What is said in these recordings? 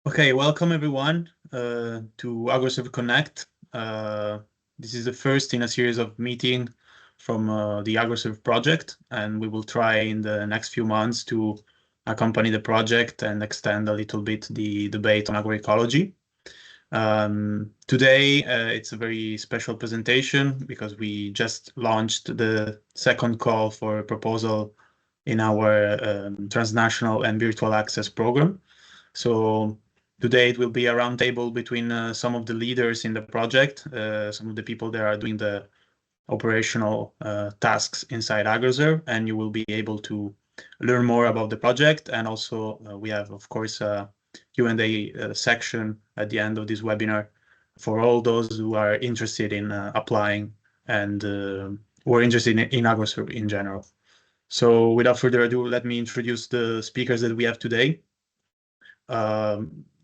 Okay, welcome everyone to AgroServ CONNECT. This is the first in a series of meetings from the AgroServ project, and we will try in the next few months to accompany the project and extend a little bit the debate on agroecology. Today, it's a very special presentation because we just launched the second call for a proposal in our Transnational and Virtual Access program. So today it will be a roundtable between some of the leaders in the project, some of the people that are doing the operational tasks inside AgroServ, and you will be able to learn more about the project. And also we have, of course, a Q&A section at the end of this webinar for all those who are interested in applying and who are interested in AgroServ in general. So without further ado, let me introduce the speakers that we have today.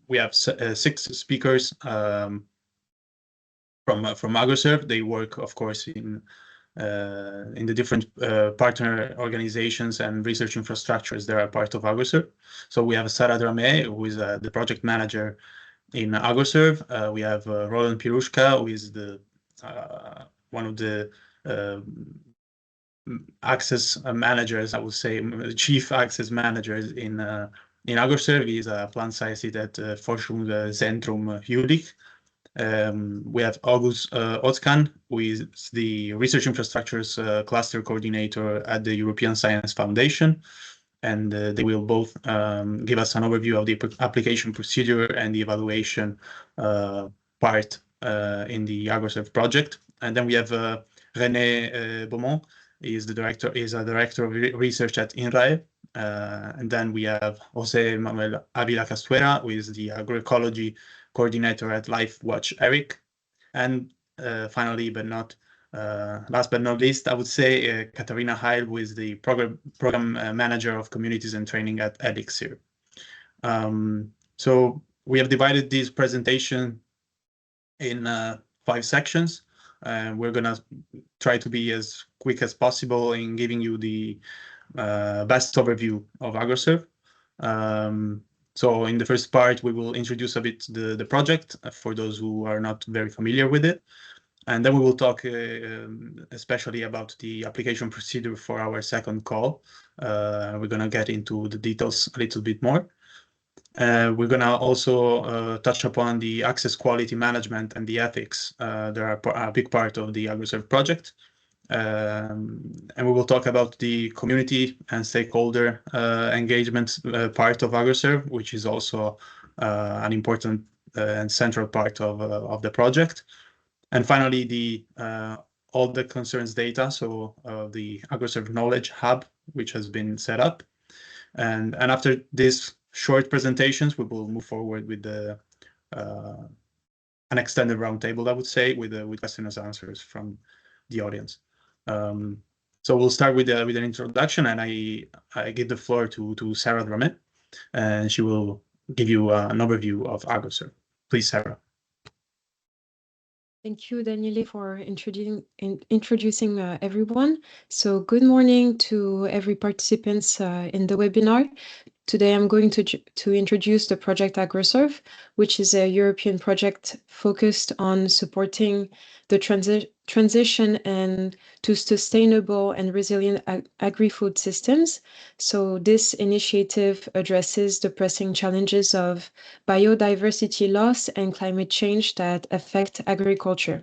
We have 6 speakers from AgroServ. They work, of course, in the different partner organizations and research infrastructures that are part of AgroServ. So we have Sara Dramé, who is the project manager in AgroServ. We have Roland Pirushka, who is the one of the access managers, I would say, chief access managers in AgroServ. He is a plant scientist at Forschungszentrum Jülich. We have August Ozkan, who is the Research Infrastructures Cluster Coordinator at the European Science Foundation. And they will both give us an overview of the application procedure and the evaluation part in the AgroServ project. And then we have René Beaumont. He is a director of research at INRAE. And then we have Jose Manuel Avila Castuera, who is the agroecology coordinator at LifeWatch ERIC. And finally, but not last but not least, I would say Katharina Heil, who is the program manager of communities and training at Elixir. So we have divided this presentation in 5 sections. We're going to try to be as quick as possible in giving you the best overview of AgroServ. So in the first part, we will introduce a bit the project for those who are not very familiar with it. And then we will talk especially about the application procedure for our second call. We're going to get into the details a little bit more. We're going to also touch upon the access quality management and the ethics. They are a big part of the AgroServ project. And we will talk about the community and stakeholder engagement part of AgroServ, which is also an important and central part of the project. And finally, the all the concerns data, so the AgroServ Knowledge Hub, which has been set up. And after these short presentations, we will move forward with the an extended roundtable, I would say, with questions and answers from the audience. So we'll start with an introduction, and I give the floor to Sara Dramé, and she will give you an overview of AgroServ. Please, Sara. Thank you, Daniele, for introducing everyone. So good morning to every participants in the webinar. Today I'm going to introduce the project AgroServ, which is a European project focused on supporting the transition and to sustainable and resilient agri-food systems. So this initiative addresses the pressing challenges of biodiversity loss and climate change that affect agriculture.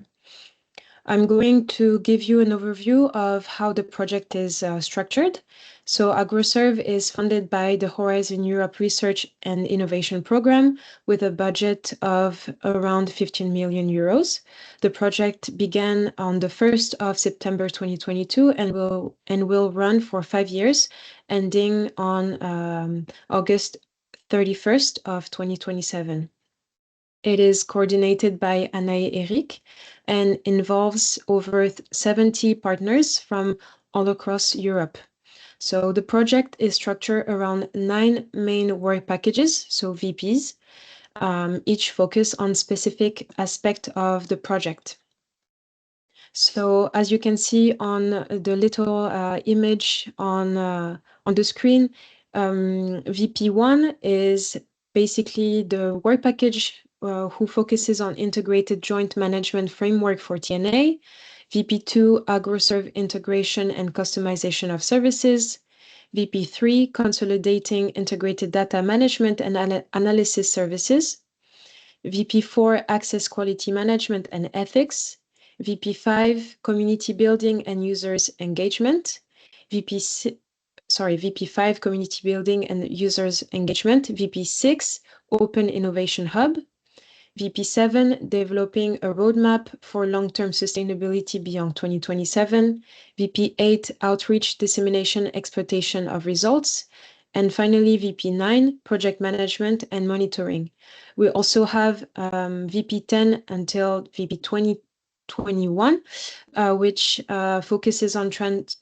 I'm going to give you an overview of how the project is structured. So AgroServ is funded by the Horizon Europe Research and Innovation Program with a budget of around 15 million euros. The project began on the 1st of September 2022 and will run for 5 years, ending on August 31st of 2027. It is coordinated by Anaï Eric and involves over 70 partners from all across Europe. So the project is structured around 9 main work packages, so VPs, each focus on specific aspect of the project. So as you can see on the little image on the screen, VP1 is basically the work package who focuses on integrated joint management framework for TNA, VP2 AgroServ integration and customization of services, VP3 consolidating integrated data management and analysis services, VP4 access quality management and ethics, VP5 community building and users engagement, VP5 community building and users engagement, VP6 open innovation hub, VP7 developing a roadmap for long-term sustainability beyond 2027, VP8 outreach dissemination exploitation of results, and finally VP9 project management and monitoring. We also have VP10 until VP2021, which focuses on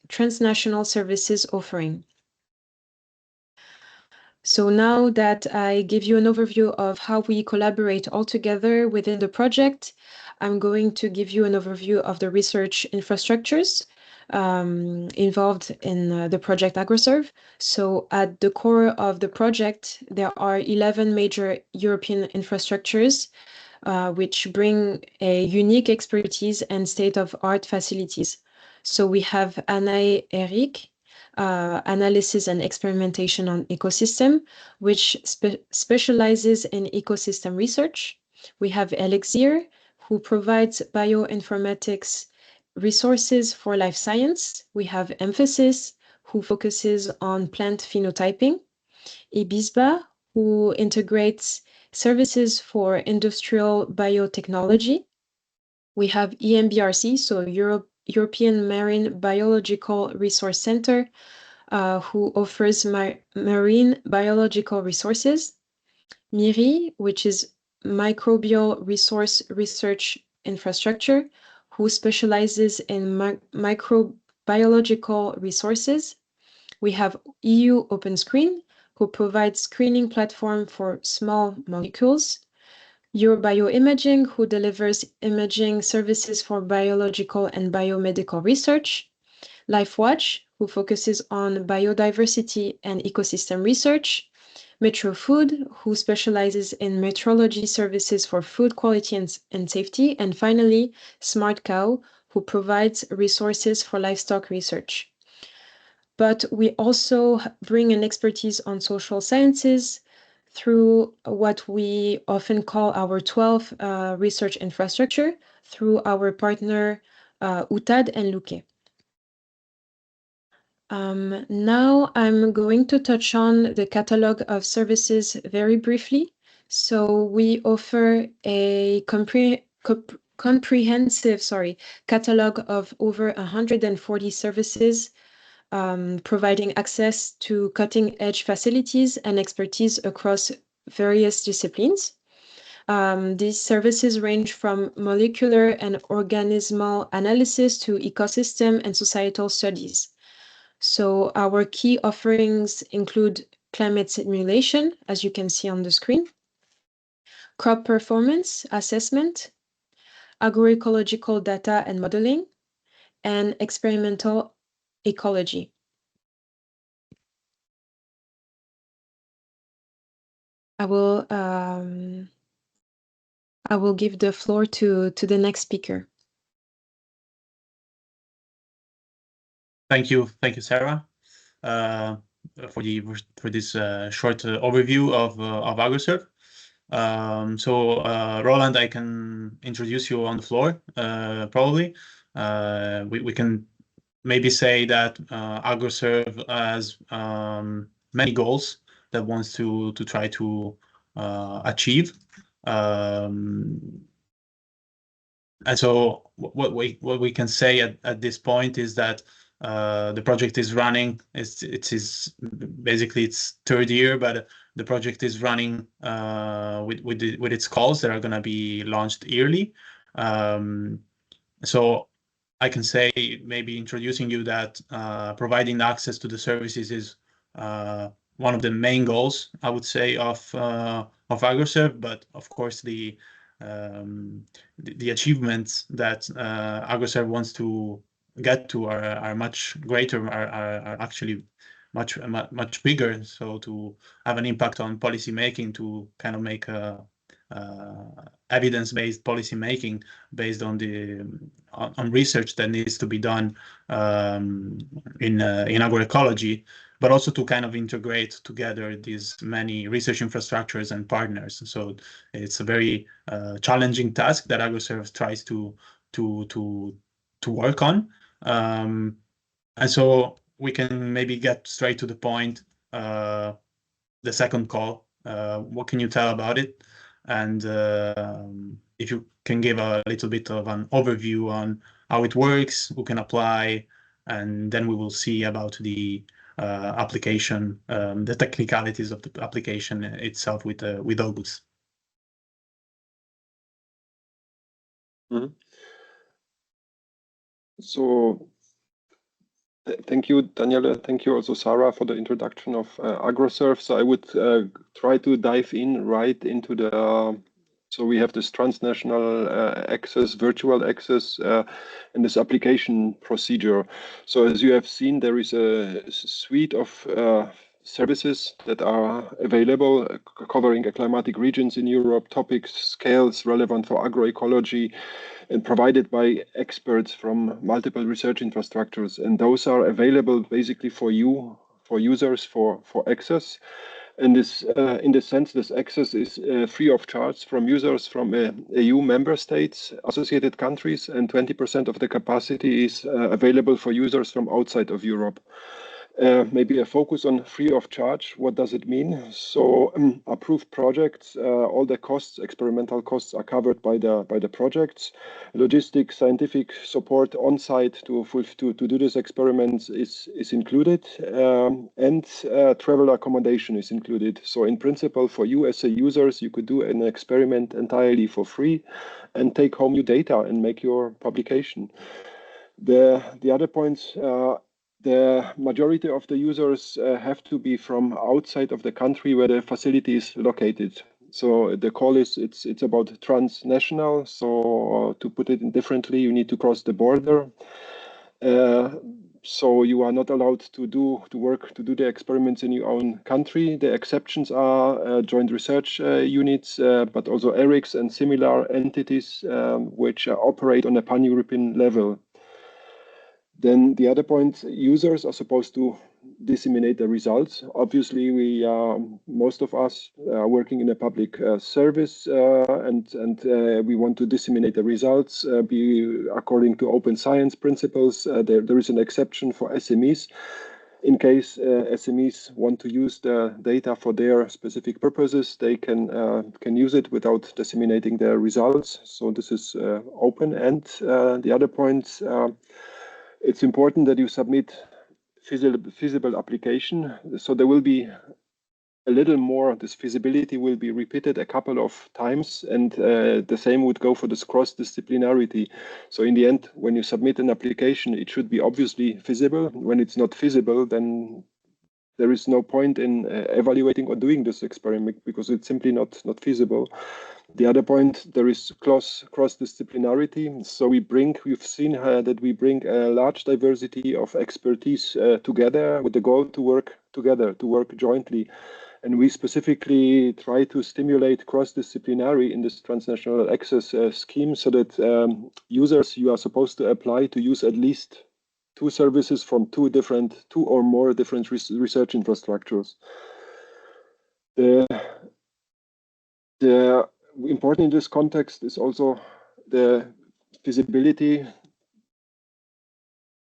transnational services offering. So now that I give you an overview of how we collaborate all together within the project, I'm going to give you an overview of the research infrastructures involved in the project AgroServ. So at the core of the project, there are 11 major European infrastructures which bring a unique expertise and state-of-art facilities. So we have Anae Eric, analysis and experimentation on ecosystem, which specializes in ecosystem research. We have Elixir, who provides bioinformatics resources for life science. We have Emphasis, who focuses on plant phenotyping. Ibisba, who integrates services for industrial biotechnology. We have EMBRC, so European Marine Biological Resource Center, who offers marine biological resources. MIRI, which is Microbial Resource Research Infrastructure, who specializes in microbiological resources. We have EU OpenScreen, who provides screening platform for small molecules. Eurobioimaging, who delivers imaging services for biological and biomedical research. LifeWatch, who focuses on biodiversity and ecosystem research. MetroFood, who specializes in metrology services for food quality and safety. And finally, SmartCow, who provides resources for livestock research. But we also bring an expertise on social sciences through what we often call our 12 research infrastructure through our partner UTAD and Luque. Now I'm going to touch on the catalog of services very briefly. So we offer a comprehensive catalog of over 140 services providing access to cutting-edge facilities and expertise across various disciplines. These services range from molecular and organismal analysis to ecosystem and societal studies. So our key offerings include climate simulation, as you can see on the screen, crop performance assessment, agroecological data and modeling, and experimental ecology. I will give the floor to the next speaker. Thank you, Sarah, for this short overview of AgroServ. So Roland, I can introduce you on the floor. Probably we can maybe say that AgroServ has many goals that wants to try to achieve. And so what we can say at this point is that the project is running. It is basically its third year, but the project is running with its calls that are going to be launched yearly. So I can say, maybe introducing you, that providing access to the services is one of the main goals, I would say, of AgroServ. But of course, the achievements that AgroServ wants to get to are much greater, are actually much bigger. So to have an impact on policy making, to kind of make a evidence-based policy making based on the on research that needs to be done in agroecology, but also to kind of integrate together these many research infrastructures and partners. So it's a very challenging task that AgroServ tries to work on. And so we can maybe get straight to the point. The second call, what can you tell about it? And if you can give a little bit of an overview on how it works, who can apply, and then we will see about the application, the technicalities of the application itself with August. Mm-hmm. So thank you, Daniela. Thank you also, Sarah, for the introduction of AgroServ. So I would try to dive in right into the, so we have this transnational access, virtual access, and this application procedure. So as you have seen, there is a suite of services that are available, covering climatic regions in Europe, topics, scales relevant for agroecology, and provided by experts from multiple research infrastructures. And those are available basically for you, for users, for access. And this, in this sense, this access is free of charge from users from EU member states, associated countries, and 20% of the capacity is available for users from outside of Europe. Maybe a focus on free of charge. What does it mean? So approved projects, all the costs, experimental costs, are covered by the projects. Logistics, scientific support on site to do these experiments is included, and travel accommodation is included. So in principle, for you as a users, you could do an experiment entirely for free and take home your data and make your publication. The other points. The majority of the users have to be from outside of the country where the facility is located. So the call is, it's about transnational. So to put it differently, you need to cross the border. So you are not allowed to do the experiments in your own country. The exceptions are joint research units, but also ERICs and similar entities which operate on a pan-European level. Then the other point, users are supposed to disseminate the results. Obviously, most of us are working in a public service, and we want to disseminate the results, be according to open science principles. There is an exception for SMEs. In case SMEs want to use the data for their specific purposes, they can use it without disseminating their results. So this is open. And the other point, it's important that you submit feasible application. So there will be a little more, this feasibility will be repeated a couple of times, and the same would go for this cross-disciplinarity. So in the end, when you submit an application, it should be obviously feasible. When it's not feasible, then there is no point in evaluating or doing this experiment because it's simply not feasible. The other point, there is cross-disciplinarity. So we've seen that we bring a large diversity of expertise together with the goal to work together, to work jointly. And we specifically try to stimulate cross-disciplinary in this transnational access scheme so that users, you are supposed to apply to use at least 2 services from 2 or more different research infrastructures. The important in this context is also the feasibility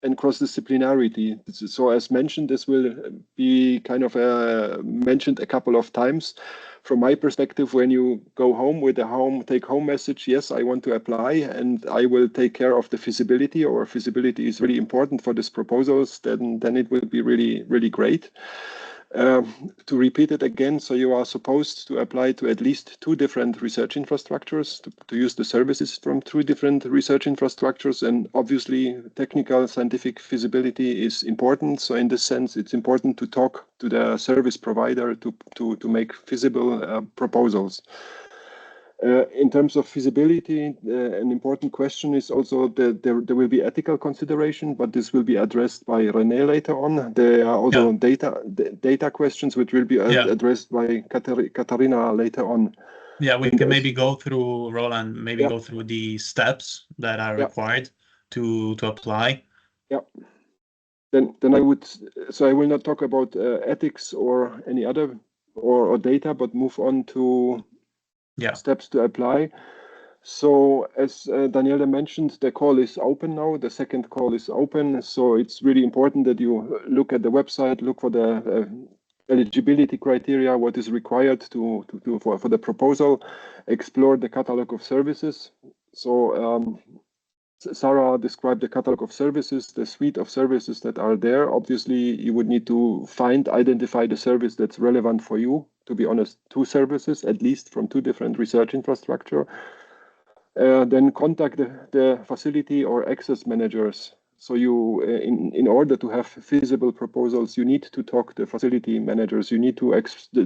and cross-disciplinarity. So as mentioned, this will be kind of mentioned a couple of times. From my perspective, when you go home with a take-home message, yes, I want to apply and I will take care of the feasibility, or feasibility is really important for these proposals, then it will be really, really great. To repeat it again, so you are supposed to apply to at least 2 different research infrastructures, to use the services from 2 different research infrastructures, and obviously technical scientific feasibility is important. So in this sense, it's important to talk to the service provider to make feasible proposals. In terms of feasibility, an important question is also that there will be ethical consideration, but this will be addressed by René later on. There are also data questions which will be addressed by Katarina later on. Yeah, we can maybe go through, Roland, maybe go through the steps that are required to apply. Yeah. Then I would, so I will not talk about ethics or any other or data, but move on to steps to apply. So as Daniela mentioned, the call is open now. The second call is open. So it's really important that you look at the website, look for the eligibility criteria, what is required for the proposal, explore the catalog of services. So Sarah described the catalog of services, the suite of services that are there. Obviously, you would need to identify the service that's relevant for you. To be honest, 2 services, at least from 2 different research infrastructure. Then contact the facility or access managers. So you, in order to have feasible proposals, you need to talk to facility managers. You need to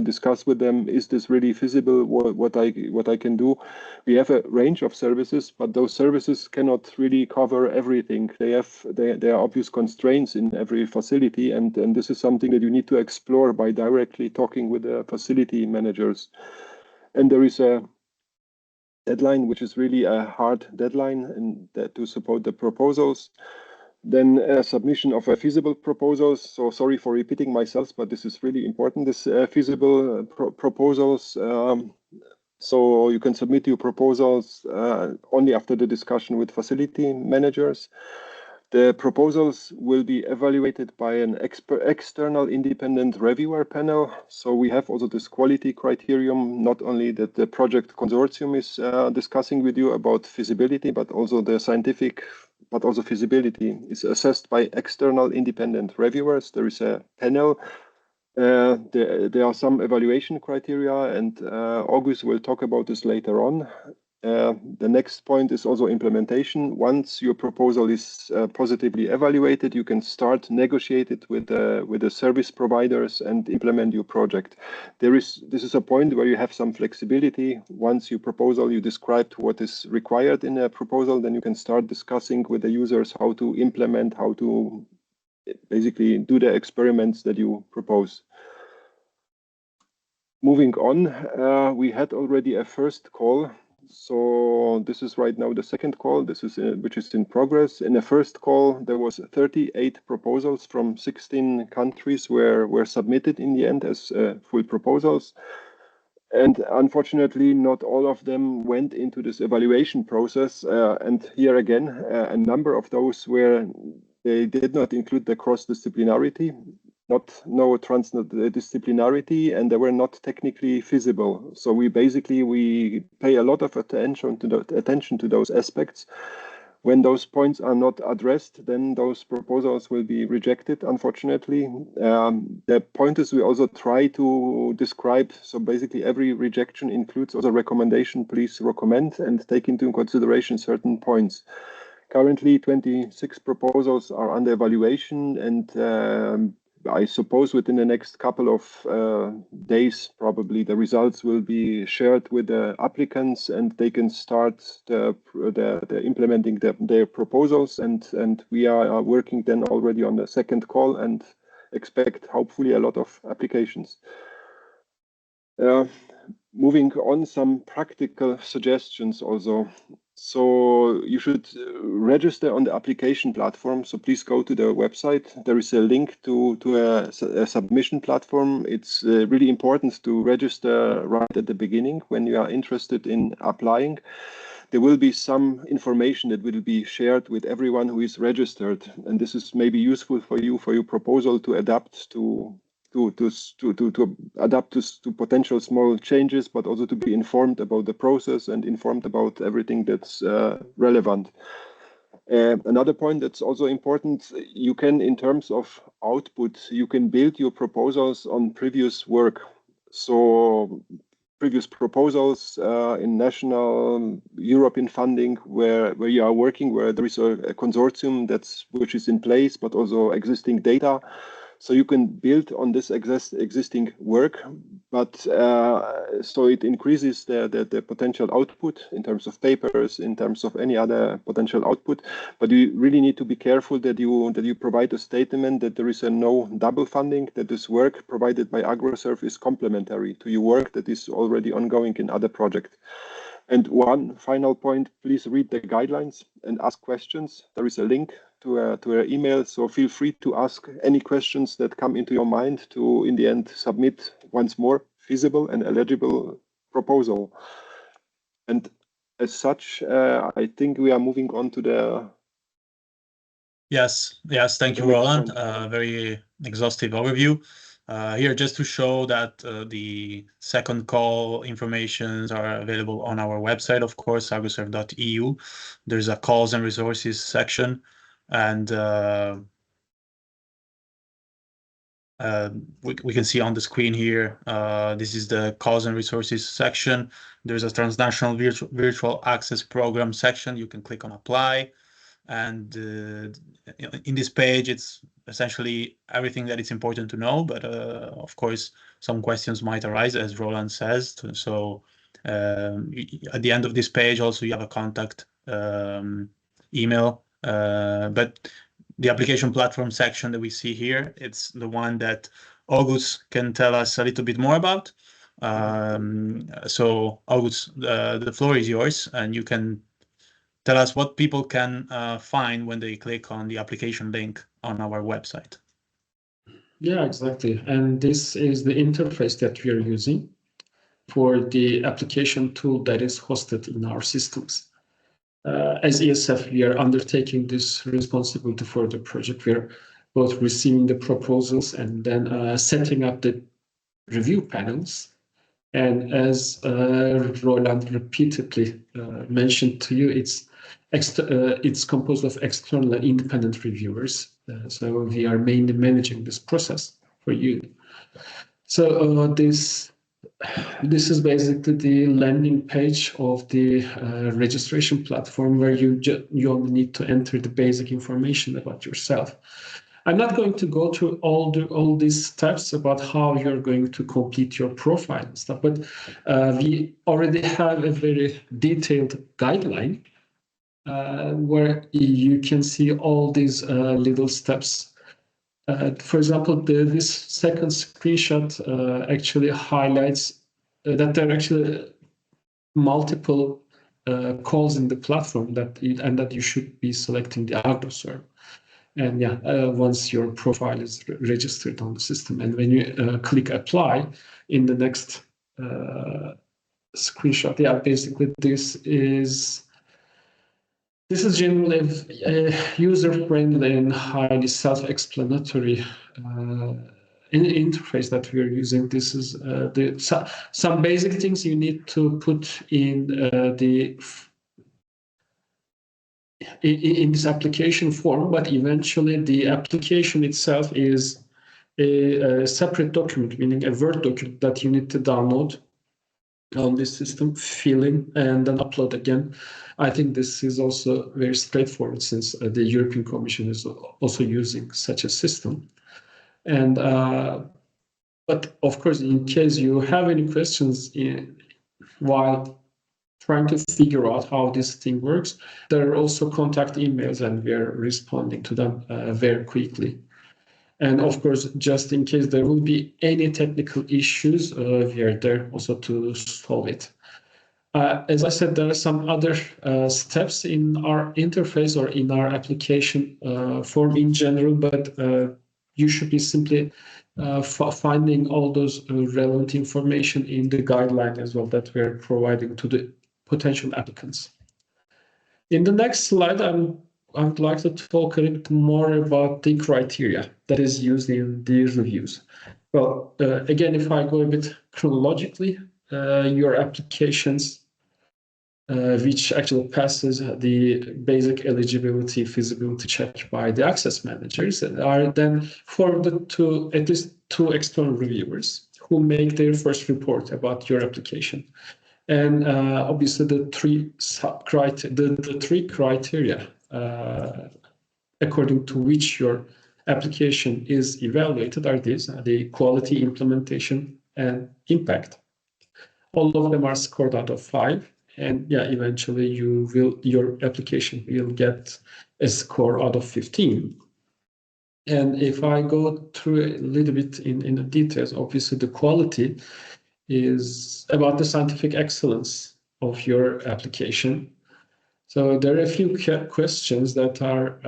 discuss with them: is this really feasible? What I can do? We have a range of services, but those services cannot really cover everything. There are obvious constraints in every facility, and this is something that you need to explore by directly talking with the facility managers. And there is a deadline, which is really a hard deadline, and to support the proposals. Then submission of feasible proposals. So sorry for repeating myself, but this is really important, this feasible proposals. So you can submit your proposals only after the discussion with facility managers. The proposals will be evaluated by an external independent reviewer panel. So we have also this quality criterion, not only that the project consortium is discussing with you about feasibility, but also the scientific, but also feasibility is assessed by external independent reviewers. There is a panel. There are some evaluation criteria, and August will talk about this later on. The next point is also implementation. Once your proposal is positively evaluated, you can start negotiate with the service providers and implement your project. This is a point where you have some flexibility. Once your proposal, you described what is required in a proposal, then you can start discussing with the users how to implement, how to basically do the experiments that you propose. Moving on, we had already a first call. So this is right now the second call. This is which is in progress. In the first call, there was 38 proposals from 16 countries were submitted in the end as full proposals. And unfortunately, not all of them went into this evaluation process. And here again, a number of those they did not include the cross-disciplinarity, no transdisciplinarity, and they were not technically feasible. So we pay a lot of attention to those aspects. When those points are not addressed, then those proposals will be rejected, unfortunately. The point is we also try to describe, so basically every rejection includes also recommendation, please recommend, and take into consideration certain points. Currently, 26 proposals are under evaluation, and I suppose within the next couple of days, probably the results will be shared with the applicants, and they can start implementing their proposals. And we are working then already on the second call and expect hopefully a lot of applications. Moving on, some practical suggestions also. So you should register on the application platform. So please go to the website. There is a link to a submission platform. It's really important to register right at the beginning when you are interested in applying. There will be some information that will be shared with everyone who is registered. And this is maybe useful for your proposal to adapt to adapt to potential small changes, but also to be informed about the process and informed about everything that's relevant. Another point that's also important, you can, in terms of output, you can build your proposals on previous work. So previous proposals in national European funding where you are working, where there is a consortium which is in place, but also existing data. So you can build on this existing work, but so it increases the potential output in terms of papers, in terms of any other potential output. But you really need to be careful that you provide a statement that there is no double funding, that this work provided by AgroServ is complementary to your work that is already ongoing in other projects. And one final point, please read the guidelines and ask questions. There is a link to our email, so feel free to ask any questions that come into your mind to, in the end, submit once more feasible and eligible proposal. And as such, I think we are moving on to the... Yes, thank you, Roland. Very exhaustive overview. Here, just to show that the second call informations are available on our website, of course, agroserv.eu. There's a calls and resources section, and we can see on the screen here, this is the calls and resources section. There's a Transnational Virtual Access Program section. You can click on apply. And in this page, it's essentially everything that it's important to know. But of course, some questions might arise, as Roland says. So at the end of this page, also you have a contact email. But the application platform section that we see here, it's the one that August can tell us a little bit more about. So August, the floor is yours, and you can tell us what people can find when they click on the application link on our website. Yeah, exactly. And this is the interface that we are using for the application tool that is hosted in our systems. As ESF, we are undertaking this responsibility for the project. We are both receiving the proposals and then setting up the review panels. And as Roland repeatedly mentioned to you, it's composed of external and independent reviewers. So we are mainly managing this process for you. So this is basically the landing page of the registration platform, where you only need to enter the basic information about yourself. I'm not going to go through all these steps about how you're going to complete your profile and stuff, but we already have a very detailed guideline where you can see all these little steps. For example, this second screenshot actually highlights that there are actually multiple calls in the platform that you should be selecting the AgroServ. And yeah, once your profile is registered on the system, and when you click apply in the next screenshot, yeah, basically this is generally a user-friendly and highly self-explanatory interface that we are using. This is some basic things you need to put in in this application form, but eventually the application itself is a separate document, meaning a Word document that you need to download on this system, fill in, and then upload again. I think this is also very straightforward, since the European Commission is also using such a system. And but of course, in case you have any questions while trying to figure out how this thing works, there are also contact emails, and we are responding to them very quickly. And of course, just in case there will be any technical issues, we are there also to solve it. As I said, there are some other steps in our interface or in our application form in general, but you should be simply finding all those relevant information in the guideline as well that we're providing to the potential applicants. In the next slide, I'd like to talk a little bit more about the criteria that is used in the reviews. Well, again, if I go a bit chronologically, your applications, which actually passes the basic eligibility feasibility check by the access managers, are then forwarded to at least 2 external reviewers who make their first report about your application. And obviously the three criteria according to which your application is evaluated are these: the quality, implementation, and impact. All of them are scored out of 5, and yeah, eventually your application will get a score out of 15. And if I go through a little bit in the details, obviously the quality is about the scientific excellence of your application. So there are a few questions that are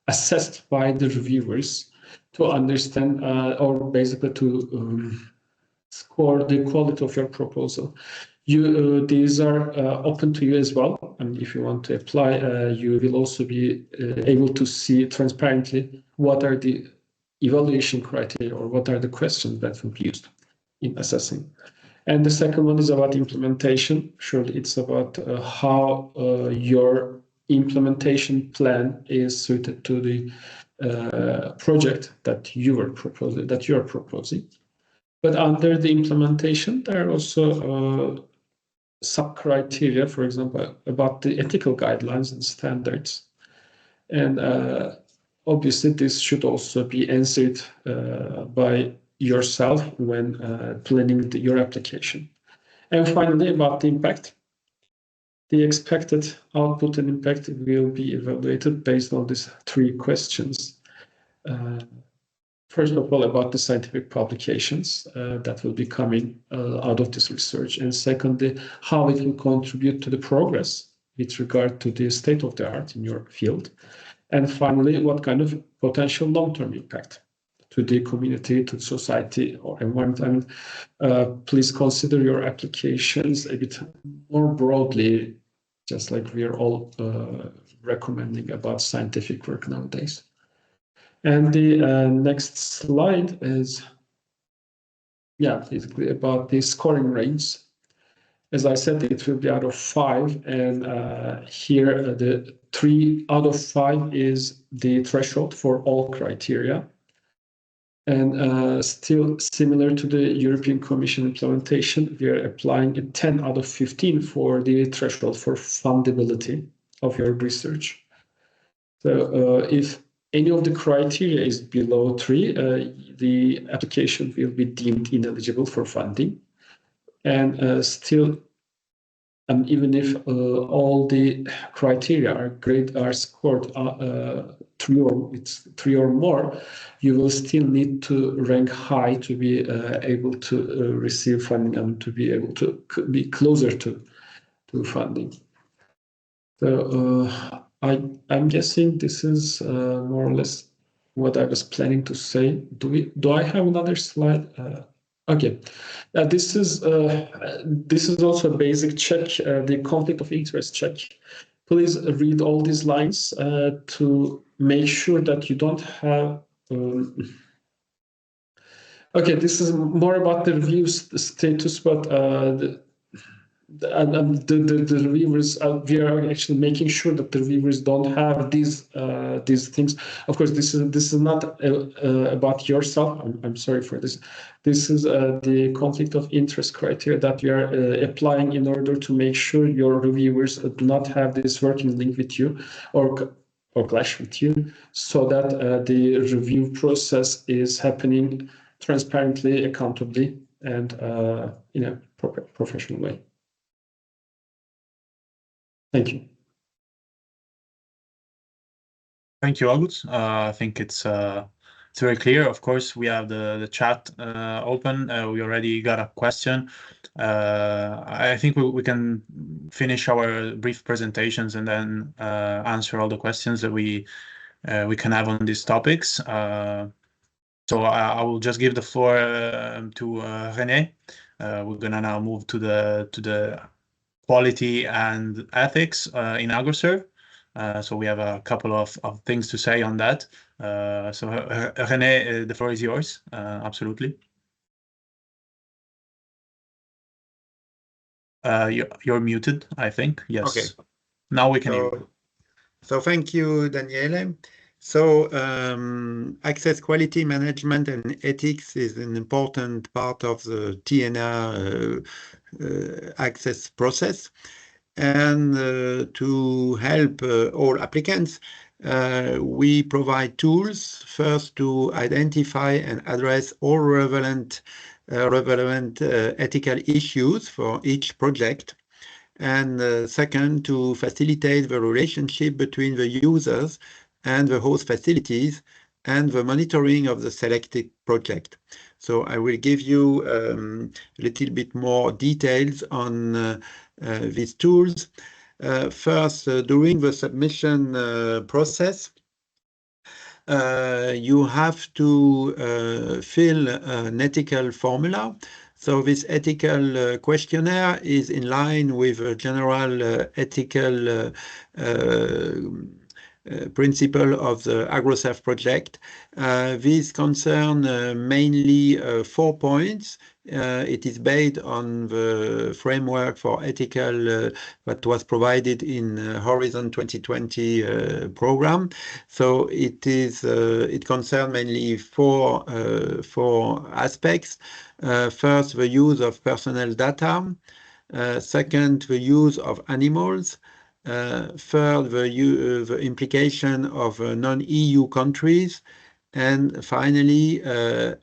assessed by the reviewers to understand or basically to score the quality of your proposal. These are open to you as well. And if you want to apply, you will also be able to see transparently what are the evaluation criteria or what are the questions that will be used in assessing. And the second one is about implementation. Surely it's about how your implementation plan is suited to the project that you are proposing. But under the implementation, there are also sub-criteria, for example, about the ethical guidelines and standards. And obviously, this should also be answered by yourself when planning your application. And finally, about the impact. The expected output and impact will be evaluated based on these 3 questions. First of all, about the scientific publications that will be coming out of this research. And secondly, how it will contribute to the progress with regard to the state of the art in your field. And finally, what kind of potential long-term impact to the community, to society or environment. Please consider your applications a bit more broadly, just like we are all recommending about scientific work nowadays. And the next slide is, basically about the scoring range. As I said, it will be out of 5, and here the 3 out of 5 is the threshold for all criteria. And still similar to the European Commission implementation, we are applying a 10 out of 15 for the threshold for fundability of your research. So if any of the criteria is below 3, the application will be deemed ineligible for funding. And still, even if all the criteria are scored 3 or more, you will still need to rank high to be able to receive funding and to be able to be closer to funding. So I'm guessing this is more or less what I was planning to say. Do I have another slide? Okay, this is also a basic check, the conflict of interest check. Please read all these lines to make sure that you don't have. Okay, this is more about the review status, but the reviewers, we are actually making sure that the reviewers don't have these things. Of course, this is not about yourself. I'm sorry for this. This is the conflict of interest criteria that we are applying in order to make sure your reviewers do not have this working link with you or clash with you, so that the review process is happening transparently, accountably, and in a professional way. Thank you. Thank you, August. I think it's very clear. Of course, we have the chat open. We already got a question. I think we can finish our brief presentations and then answer all the questions that we can have on these topics. So I will just give the floor to René. We're gonna now move to the quality and ethics in AgroServ. So we have a couple of things to say on that. So René, the floor is yours. Absolutely. You're muted, I think. Yes. Okay. Now we can hear you. So thank you, Daniele. So access quality management and ethics is an important part of the TNR access process. And to help all applicants, We provide tools first to identify and address all relevant ethical issues for each project, and second, to facilitate the relationship between the users and the host facilities and the monitoring of the selected project. So I will give you a little bit more details on these tools. First, during the submission process, you have to fill an ethical formula. So this ethical questionnaire is in line with a general ethical principle of the AgroServ project. These concern mainly 4 points. It is based on the framework for ethical that was provided in Horizon 2020 program. So it concerns mainly four aspects. First, the use of personal data. Second, the use of animals. Third, the implication of non-EU countries. And finally,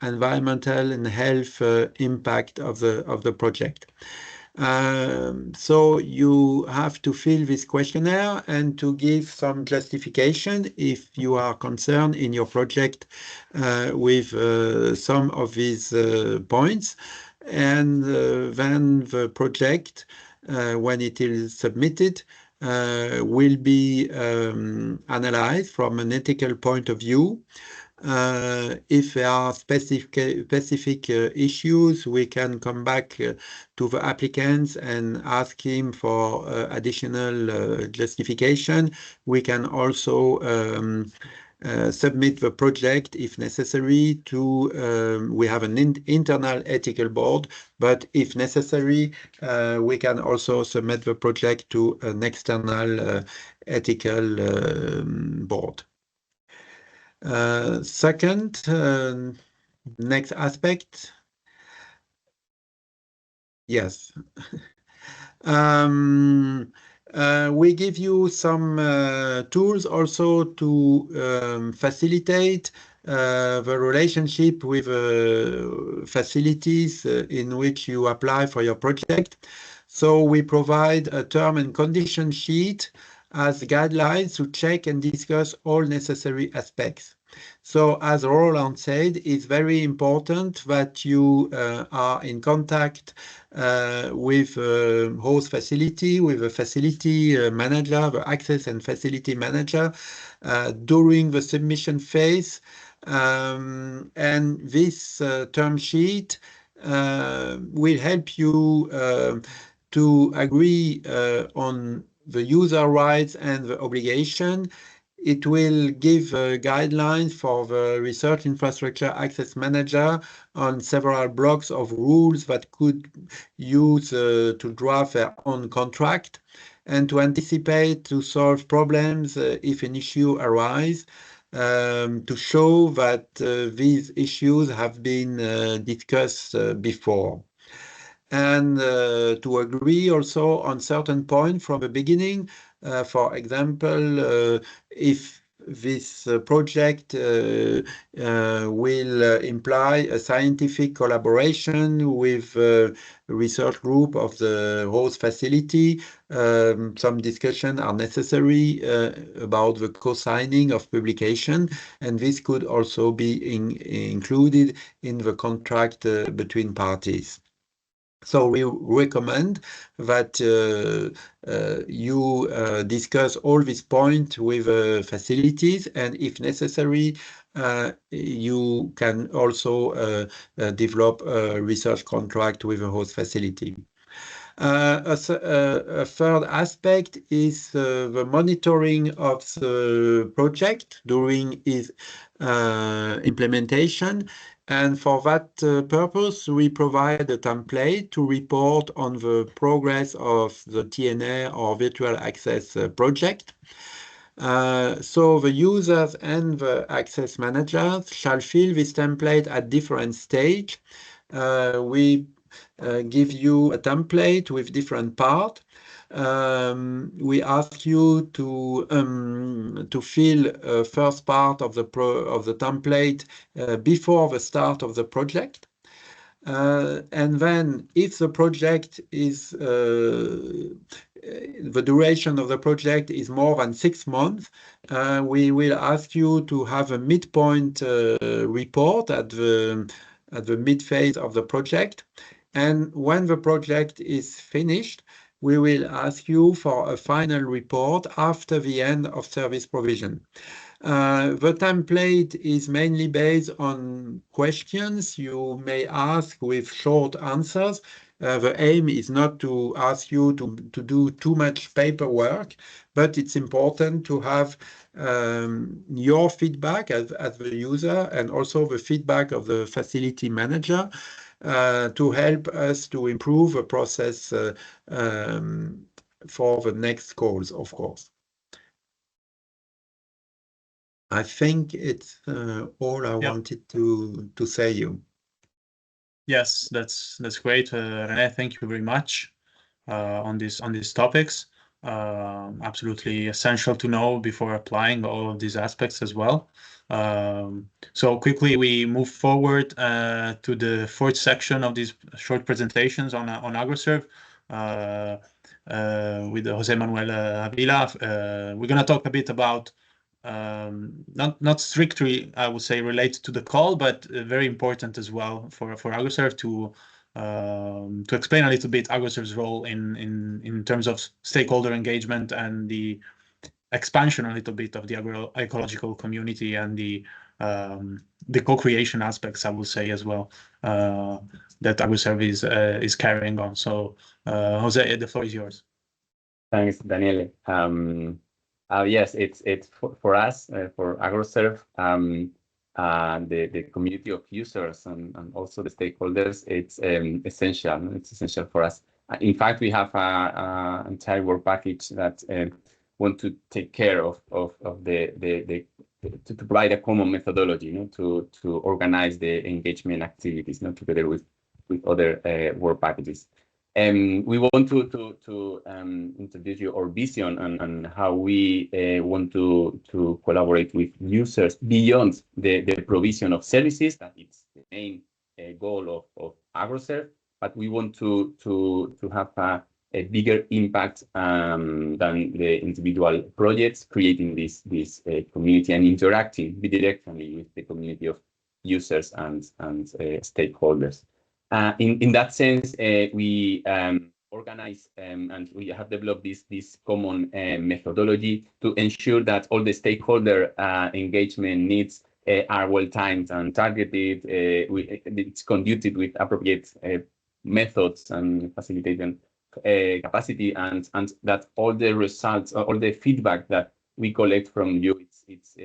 environmental and health impact of the project. So you have to fill this questionnaire and to give some justification if you are concerned in your project with some of these points. And then the project, when it is submitted, will be analyzed from an ethical point of view. If there are specific issues, we can come back to the applicants and ask him for additional justification. We can also submit the project if necessary to, we have an internal ethical board, but if necessary, we can also submit the project to an external ethical board. Second, next aspect. Yes. We give you some tools also to facilitate the relationship with facilities in which you apply for your project. So we provide a term and condition sheet as guidelines to check and discuss all necessary aspects. So as Roland said, it's very important that you are in contact with host facility, with the facility manager, the access and facility manager during the submission phase. And this term sheet will help you to agree on the user rights and the obligation. It will give guidelines for the research infrastructure access manager on several blocks of rules that could use to draft their own contract, and to anticipate, to solve problems if an issue arises, to show that these issues have been discussed before. And to agree also on certain points from the beginning. For example, if this project will imply a scientific collaboration with a research group of the host facility, some discussion are necessary about the co-signing of publication, and this could also be included in the contract between parties. So we recommend that you discuss all these points with facilities, and if necessary, you can also develop a research contract with a host facility. A third aspect is the monitoring of the project during its implementation. And for that purpose, we provide a template to report on the progress of the TNA or virtual access project. So the users and the access managers shall fill this template at different stages. We give you a template with different parts. We ask you to fill first part of the template before the start of the project. And then if the project is the duration of the project is more than 6 months, we will ask you to have a midpoint report at the mid phase of the project. And when the project is finished, we will ask you for a final report after the end of service provision. The template is mainly based on questions you may ask with short answers. The aim is not to ask you to do too much paperwork, but it's important to have your feedback as the user and also the feedback of the facility manager to help us to improve the process for the next calls, of course. I think it's all I wanted to say you. Yes, that's great, René. Thank you very much on these topics. Absolutely essential to know before applying all of these aspects as well. So quickly we move forward to the fourth section of these short presentations on AgroServ with Jose Manuel Avila. We're going to talk a bit about not strictly, I would say, related to the call, but very important as well for AgroServ to explain a little bit AgroServ's role in terms of stakeholder engagement and the expansion a little bit of the agroecological community and the co-creation aspects, I would say, as well, that AgroServ is carrying on. So, Jose, the floor is yours. Thanks, Daniele. Yes, it's for us, for AgroServ, the community of users and also the stakeholders. It's essential. It's essential for us. In fact, we have an entire work package that want to take care of the to provide a common methodology, you know, to organize the engagement activities, you know, together with other work packages. We want to introduce you our vision and how we want to collaborate with users beyond the provision of services. That is the main goal of AgroServ, but we want to have a bigger impact than the individual projects, creating this community and interacting bidirectionally with the community of users and stakeholders. In that sense, we organize and we have developed this common methodology to ensure that all the stakeholder engagement needs are well timed and targeted. It's conducted with appropriate methods and facilitating capacity, and that all the results, all the feedback that we collect from you, it's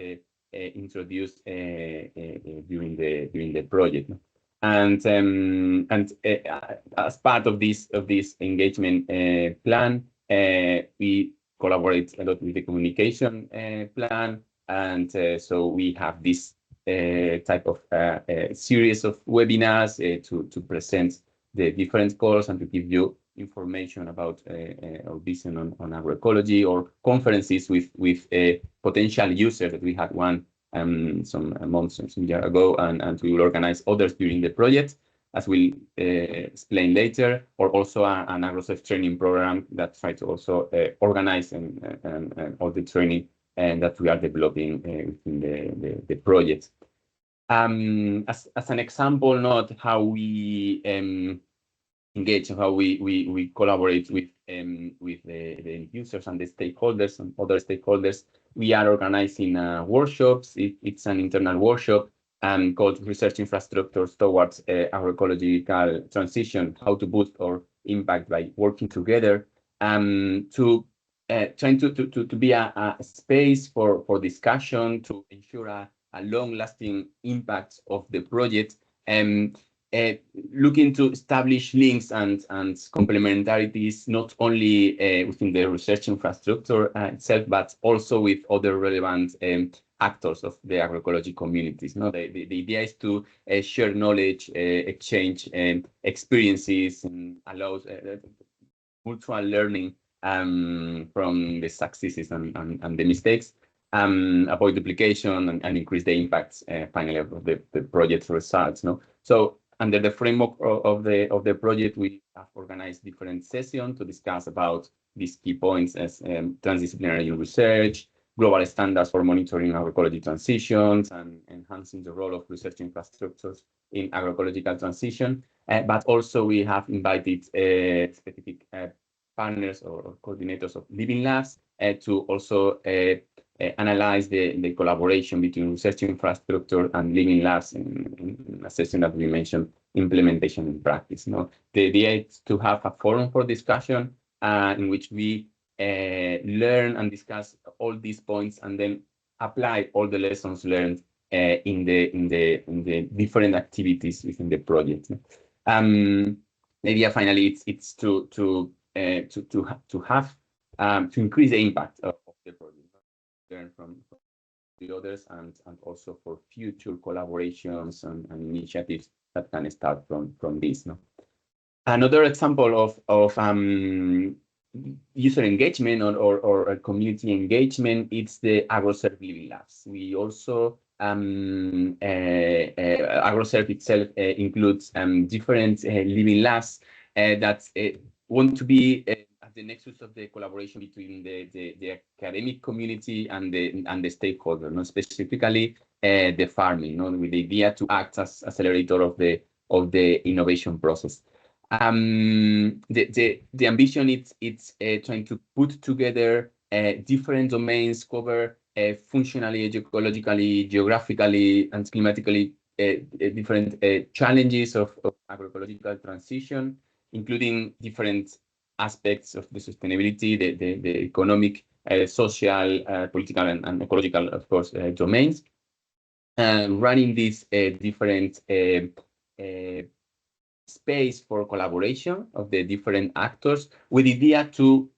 introduced during the project. And as part of this engagement plan, we collaborate a lot with the communication plan, and so we have this type of series of webinars to present the different calls and to give you information about our vision on agroecology, or conferences with potential users that we had one some months, some years ago, and we will organize others during the project, as we'll explain later, or also an AgroServ training program that try to also organize and all the training that we are developing within the project. As an example, not how we engage and how we collaborate with the users and the stakeholders and other stakeholders. We are organizing workshops. It's an internal workshop called Research Infrastructures Towards Agroecological Transition, How to Boost Our Impact by Working Together, to trying to be a space for discussion to ensure a long-lasting impact of the project. looking to establish links and complementarities, not only within the research infrastructure itself, but also with other relevant actors of the agroecology communities. No, the idea is to share knowledge, exchange experiences, and allows mutual learning from the successes and the mistakes, avoid duplication and increase the impacts finally of the project's results. No, so under the framework of the project, we have organized different sessions to discuss about these key points as transdisciplinary research, global standards for monitoring agroecology transitions, and enhancing the role of research infrastructures in agroecological transition. But also we have invited specific partners or coordinators of living labs to also analyze the collaboration between research infrastructure and living labs in a session that we mentioned, implementation in practice. No? The idea is to have a forum for discussion in which we learn and discuss all these points and then apply all the lessons learned in the different activities within the project. The idea finally it's to increase the impact of the project, learn from the others, and also for future collaborations and initiatives that can start from this. No? Another example of user engagement or community engagement, it's the AgroServ Living Labs. We also AgroServ itself includes different living labs that want to be at the nexus of the collaboration between the academic community and the stakeholder, no? Specifically the farming, no? With the idea to act as accelerator of the innovation process. The ambition it's trying to put together different domains, cover functionally, ecologically, geographically, and climatically different challenges of agroecological transition, including different aspects of the sustainability, the economic, social, political, and ecological, of course, domains. Running these different space for collaboration of the different actors with the idea to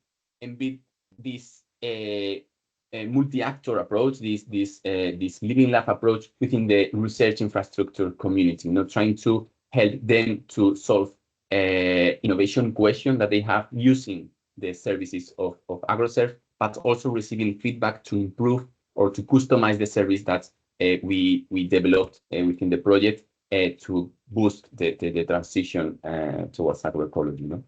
embed this multi-actor approach, this living lab approach within the research infrastructure community, trying to help them to solve innovation question that they have using the services of AgroServ, but also receiving feedback to improve or to customize the service that we developed within the project to boost the transition towards agroecology. No?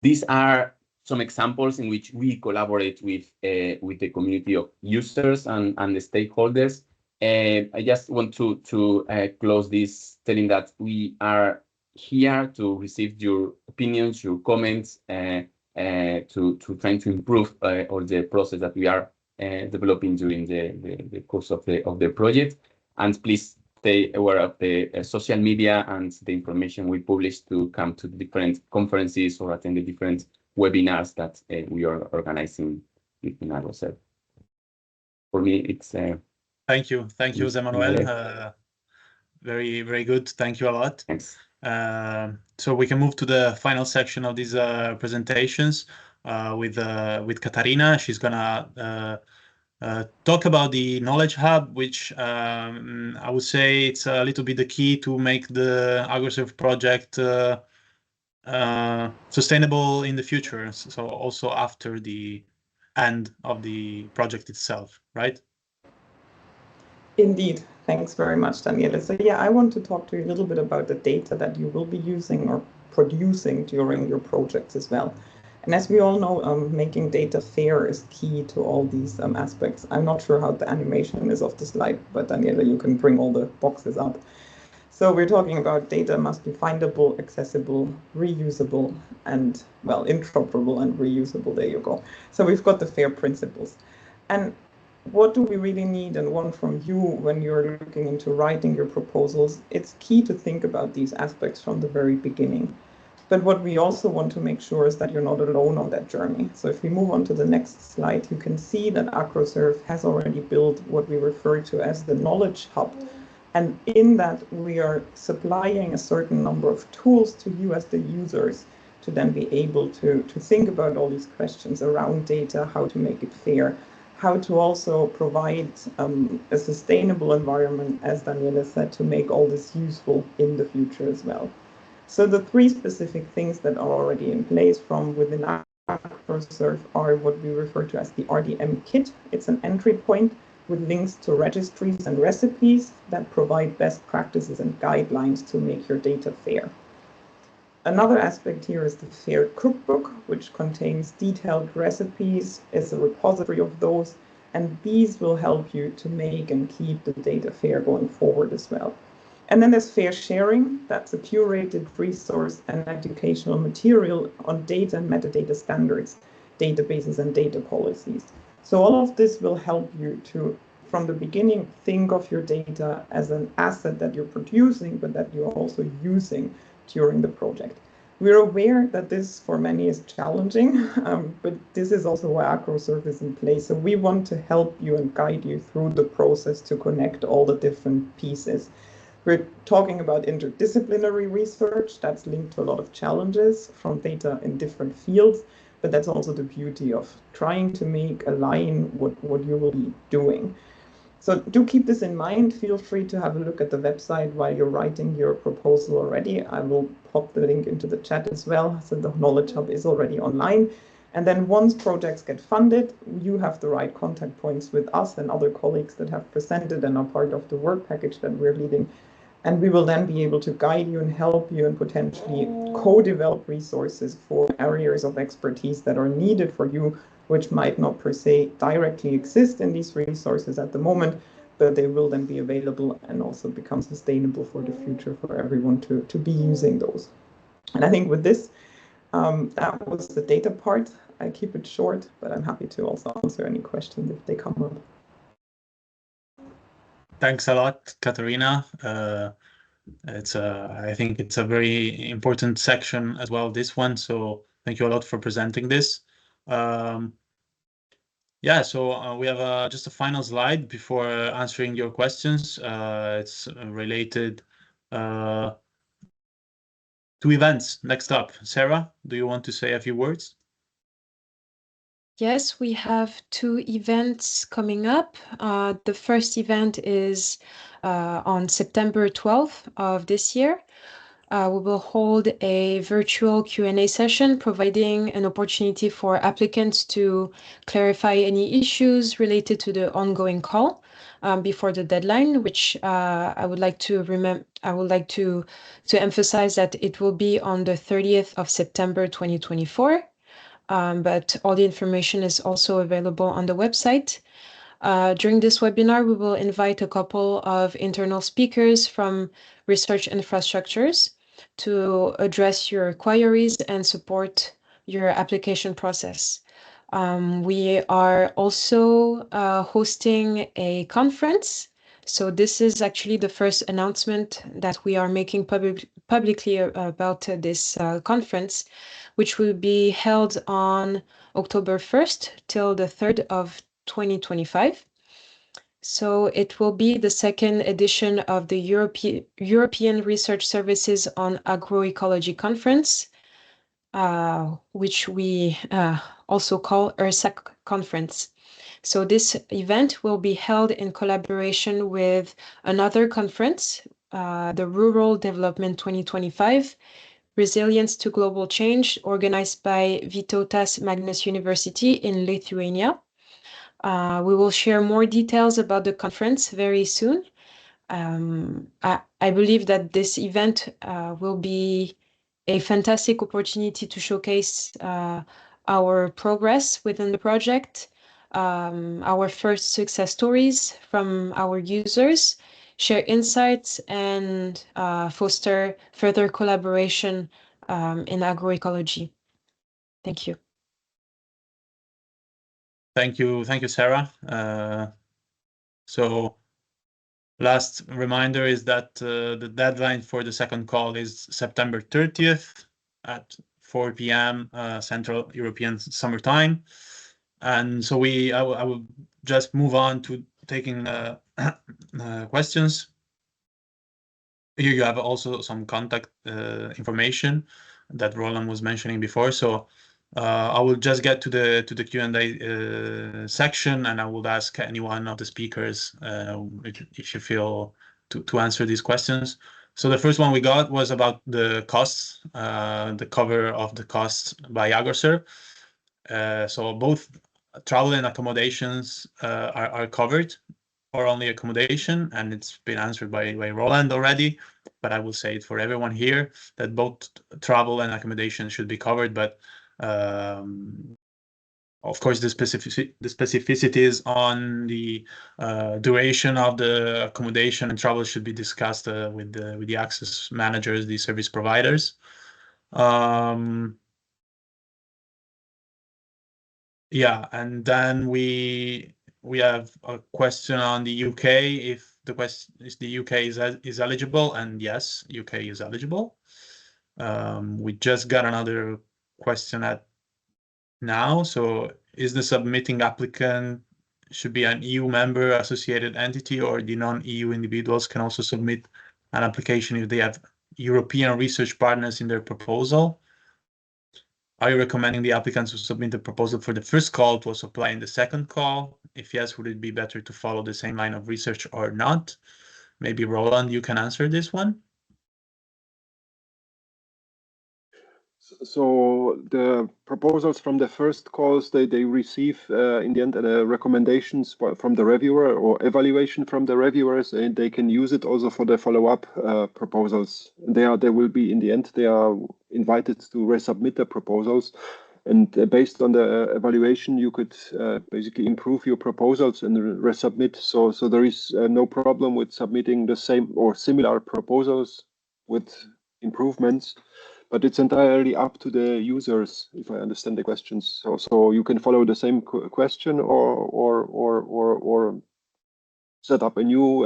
These are some examples in which we collaborate with the community of users and the stakeholders. I just want to close this telling that we are here to receive your opinions, your comments, to trying to improve all the process that we are developing during the course of the project. And please stay aware of the social media and the information we publish to come to the different conferences or attend the different webinars that we are organizing within AgroServ. For me, it's thank you, José Manuel. Very, very good. Thank you a lot. Thanks. So we can move to the final section of these presentations with Katarina. She's gonna talk about the Knowledge Hub, which I would say it's a little bit the key to make the AgroServ project sustainable in the future. So also after the end of the project itself, right? Indeed. Thanks very much, Daniele. So yeah, I want to talk to you a little bit about the data that you will be using or producing during your projects as well. And as we all know, making data fair is key to all these aspects. I'm not sure how the animation is of the slide, but Daniele, you can bring all the boxes up. So we're talking about data must be findable, accessible, reusable, and, well, interoperable and reusable. There you go. So we've got the FAIR principles. And what do we really need and want from you when you're looking into writing your proposals? It's key to think about these aspects from the very beginning. But what we also want to make sure is that you're not alone on that journey. So if we move on to the next slide, you can see that AgroServ has already built what we refer to as the Knowledge Hub, And in that, we are supplying a certain number of tools to you as the users to then be able to think about all these questions around data, how to make it fair, how to also provide a sustainable environment, as Daniela said, to make all this useful in the future as well. So the three specific things that are already in place from within AgroServ are what we refer to as the RDM kit. It's an entry point with links to registries and recipes that provide best practices and guidelines to make your data fair. Another aspect here is the FAIR cookbook, which contains detailed recipes, is a repository of those, and these will help you to make and keep the data fair going forward as well. And then there's FAIR sharing. That's a curated resource and educational material on data and metadata standards, databases, and data policies. So all of this will help you to, from the beginning, think of your data as an asset that you're producing, but that you're also using during the project. We're aware that this for many is challenging, but this is also why AgroServ is in place. So we want to help you and guide you through the process to connect all the different pieces. We're talking about interdisciplinary research that's linked to a lot of challenges from data in different fields, but that's also the beauty of trying to make align what you will be doing. So do keep this in mind. Feel free to have a look at the website while you're writing your proposal already. I will pop the link into the chat as well. So the Knowledge Hub is already online. And then once projects get funded, you have the right contact points with us and other colleagues that have presented and are part of the work package that we're leading. And we will then be able to guide you and help you and potentially co-develop resources for areas of expertise that are needed for you, which might not per se directly exist in these resources at the moment, but they will then be available and also become sustainable for the future for everyone to be using those. And I think with this, that was the data part. I keep it short, but I'm happy to also answer any questions if they come up. Thanks a lot, Katarina. I think it's a very important section as well, this one. So thank you a lot for presenting this. Yeah, so we have just a final slide before answering your questions. It's related to events. Next up, Sarah, do you want to say a few words? Yes, we have two events coming up. The first event is on September 12th of this year. We will hold a virtual Q&A session, providing an opportunity for applicants to clarify any issues related to the ongoing call before the deadline, which I would like to emphasize that it will be on the 30th of September 2024. But all the information is also available on the website. During this webinar, we will invite a couple of internal speakers from research infrastructures to address your queries and support your application process. We are also hosting a conference. So this is actually the first announcement that we are making publicly about this conference, which will be held on October 1st till the 3rd of 2025. So it will be the second edition of the European Research Services on Agroecology Conference, which we also call ERSAC Conference. So this event will be held in collaboration with another conference, the Rural Development 2025, Resilience to Global Change, organized by Vytautas Magnus University in Lithuania. We will share more details about the conference very soon. I believe that this event will be a fantastic opportunity to showcase our progress within the project, our first success stories from our users, share insights, and foster further collaboration in agroecology. Thank you. Thank you, Sarah. So last reminder is that the deadline for the second call is September 30th at 4 p.m. Central European Summer Time. And so I will just move on to taking questions. Here you have also some contact information that Roland was mentioning before. So I will just get to the Q&A section, and I will ask any one of the speakers if you feel to answer these questions. So the first one we got was about the costs, the cover of the costs by AgroServ. So both travel and accommodations are covered, or only accommodation, and it's been answered by Roland already, but I will say it for everyone here that both travel and accommodation should be covered, but of course the specificities on the duration of the accommodation and travel should be discussed with the access managers, the service providers. Yeah, and then we have a question on the UK, if the question is the UK is eligible, and yes, UK is eligible. We just got another question now. So is the submitting applicant should be an EU member associated entity, or the non-EU individuals can also submit an application if they have European research partners in their proposal? Are you recommending the applicants who submit the proposal for the first call to also apply in the second call? If yes, would it be better to follow the same line of research or not? Maybe Roland, you can answer this one. So the proposals from the first calls, they receive in the end recommendations from the reviewer or evaluation from the reviewers, and they can use it also for the follow-up proposals. They will be, in the end, they are invited to resubmit the proposals, and based on the evaluation, you could basically improve your proposals and resubmit. So there is no problem with submitting the same or similar proposals with improvements. But it's entirely up to the users, if I understand the questions. So you can follow the same question or set up a new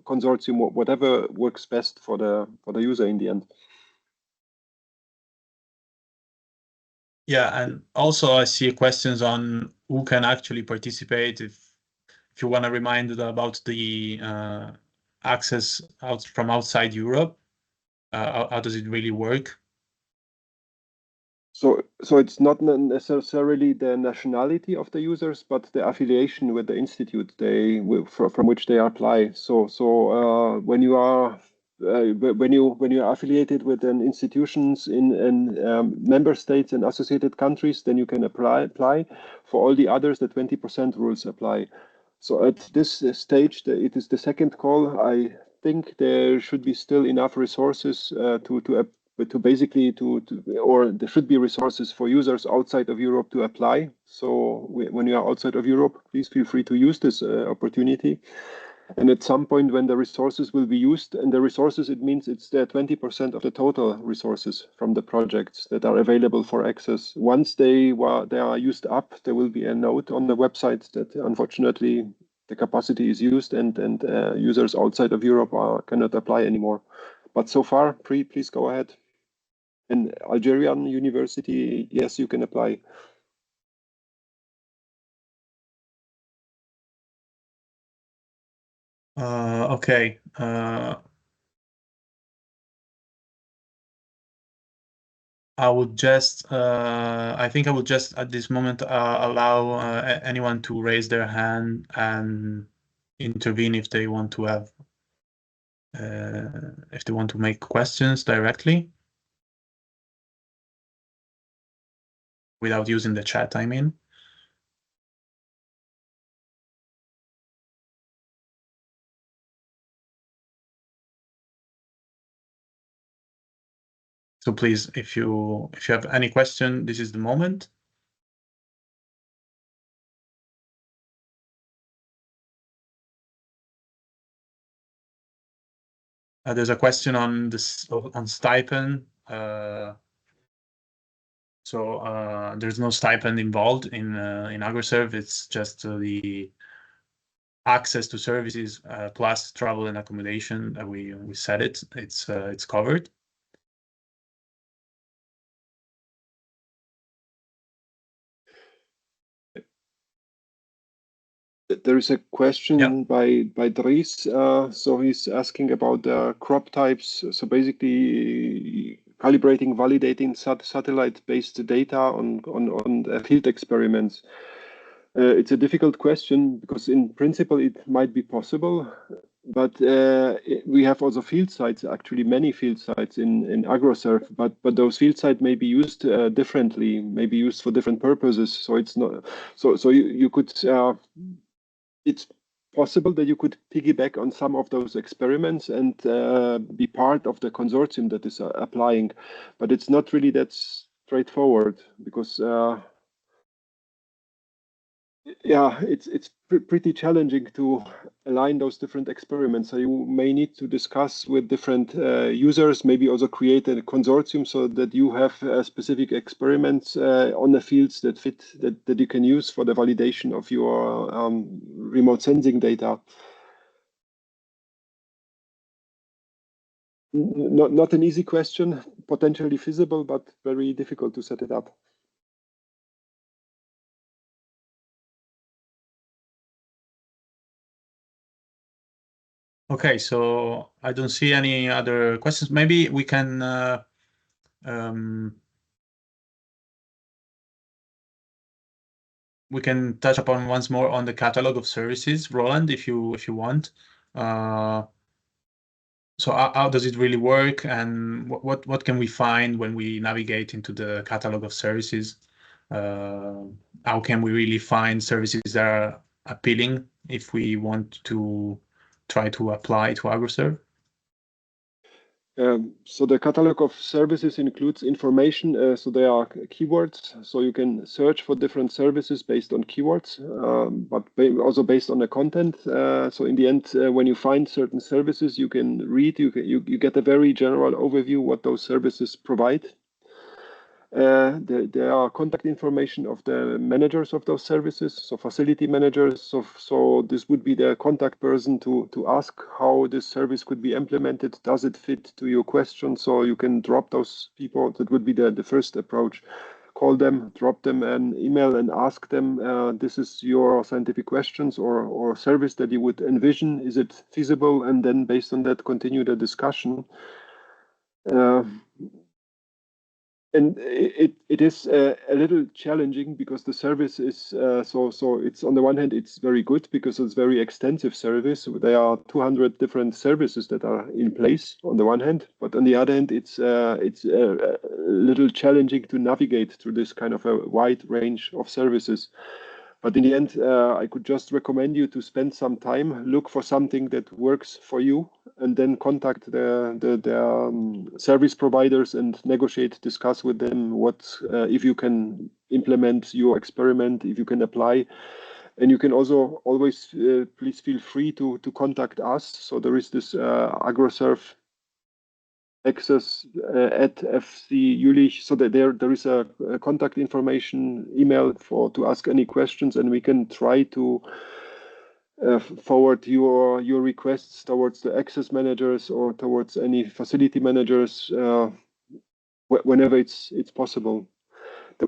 consortium, whatever works best for the user in the end. Yeah, and also I see questions on who can actually participate. If you want to remind about the access from outside Europe, how does it really work? So it's not necessarily the nationality of the users, but the affiliation with the institute from which they apply. So when you are affiliated with an institutions in member states and associated countries, then you can apply. For all the others, the 20% rules apply. So at this stage, it is the second call. I think there should be still enough resources or there should be resources for users outside of Europe to apply. So when you are outside of Europe, please feel free to use this opportunity. And at some point when the resources will be used, and the resources, it means it's the 20% of the total resources from the projects that are available for access. Once they are used up, there will be a note on the website that unfortunately the capacity is used and users outside of Europe cannot apply anymore. But so far, please go ahead. And Algerian University, yes, you can apply. Okay. I would just, I think I would just at this moment allow anyone to raise their hand and intervene if they want to have, if they want to make questions directly without using the chat, I mean. So please, if you have any question, this is the moment. There's a question on this on stipend. So there's no stipend involved in AgroServ. It's just the access to services plus travel and accommodation. We said it. It's covered. there is a question by Dries. So he's asking about crop types. So basically, calibrating, validating satellite-based data on field experiments. It's a difficult question because in principle it might be possible, but we have also field sites, actually many field sites in AgroServ, but those field sites may be used differently, may be used for different purposes. So it's not so you could it's possible that you could piggyback on some of those experiments and be part of the consortium that is applying, but it's not really that straightforward because. Yeah, it's pretty challenging to align those different experiments. So you may need to discuss with different users, maybe also create a consortium so that you have specific experiments on the fields that fit that you can use for the validation of your remote sensing data. Not an easy question, potentially feasible, but very difficult to set it up. Okay, so I don't see any other questions. Maybe we can touch upon once more on the catalog of services, Roland, if you want. So how does it really work, and what can we find when we navigate into the catalog of services? How can we really find services that are appealing if we want to try to apply to AgroServ? So the catalog of services includes information. So there are keywords. So you can search for different services based on keywords, but also based on the content. So in the end, when you find certain services, you can read. You get a very general overview what those services provide. There are contact information of the managers of those services, so facility managers. So this would be the contact person to ask how this service could be implemented. Does it fit to your question? So you can drop those people. That would be the first approach. Call them, drop them an email and ask them, this is your scientific questions or service that you would envision. Is it feasible? And then based on that, continue the discussion. And it is a little challenging because the service is so it's on the one hand it's very good because it's very extensive service. There are 200 different services that are in place on the one hand, but on the other hand it's a little challenging to navigate through this kind of a wide range of services. But in the end, I could just recommend you to spend some time, look for something that works for you, and then contact the service providers and negotiate, discuss with them what if you can implement your experiment, if you can apply. And you can also always please feel free to contact us. So there is this AgroServ access at FC Jülich, so that there is a contact information email to ask any questions, and we can try to forward your requests towards the access managers or towards any facility managers whenever it's possible.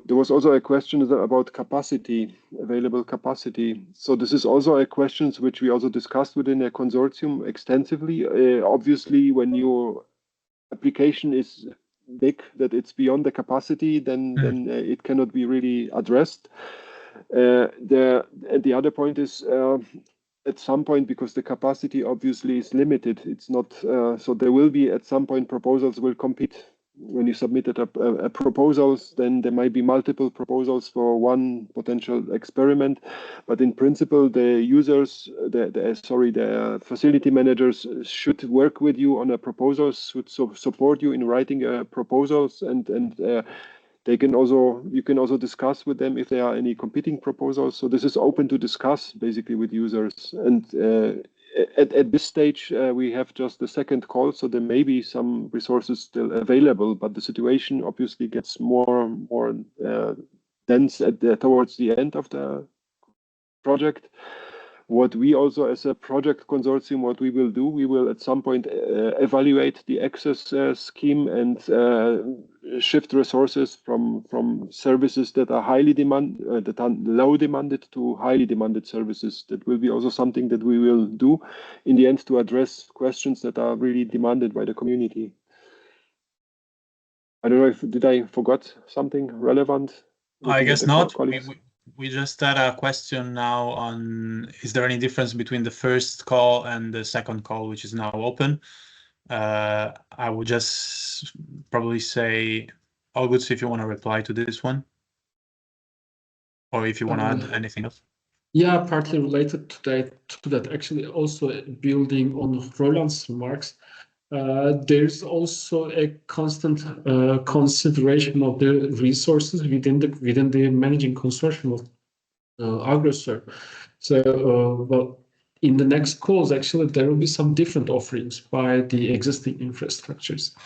There was also a question about capacity, available capacity. So this is also a question which we also discussed within a consortium extensively. Obviously, when your application is big, that it's beyond the capacity, then it cannot be really addressed. The other point is at some point, because the capacity obviously is limited, it's not so there will be at some point proposals will compete. When you submitted a proposals, then there might be multiple proposals for one potential experiment. But in principle, the users, the facility managers should work with you on a proposal, should support you in writing proposals, and you can also discuss with them if there are any competing proposals. So this is open to discuss basically with users. And at this stage, we have just the second call, so there may be some resources still available, but the situation obviously gets more dense towards the end of the project. What we also, as a project consortium, what we will do, we will at some point evaluate the access scheme and shift resources from services that are that are low demanded to highly demanded services. That will be also something that we will do in the end to address questions that are really demanded by the community. I don't know if did I forgot something relevant? I guess not. We just had a question now on, is there any difference between the first call and the second call, which is now open? I would just probably say, August, if you want to reply to this one, or if you want to add anything else. Yeah, partly related to that, actually also building on Roland's remarks. There's also a constant consideration of the resources within the managing consortium of AgroServ. So, well, in the next calls, actually, there will be some different offerings by the existing infrastructures.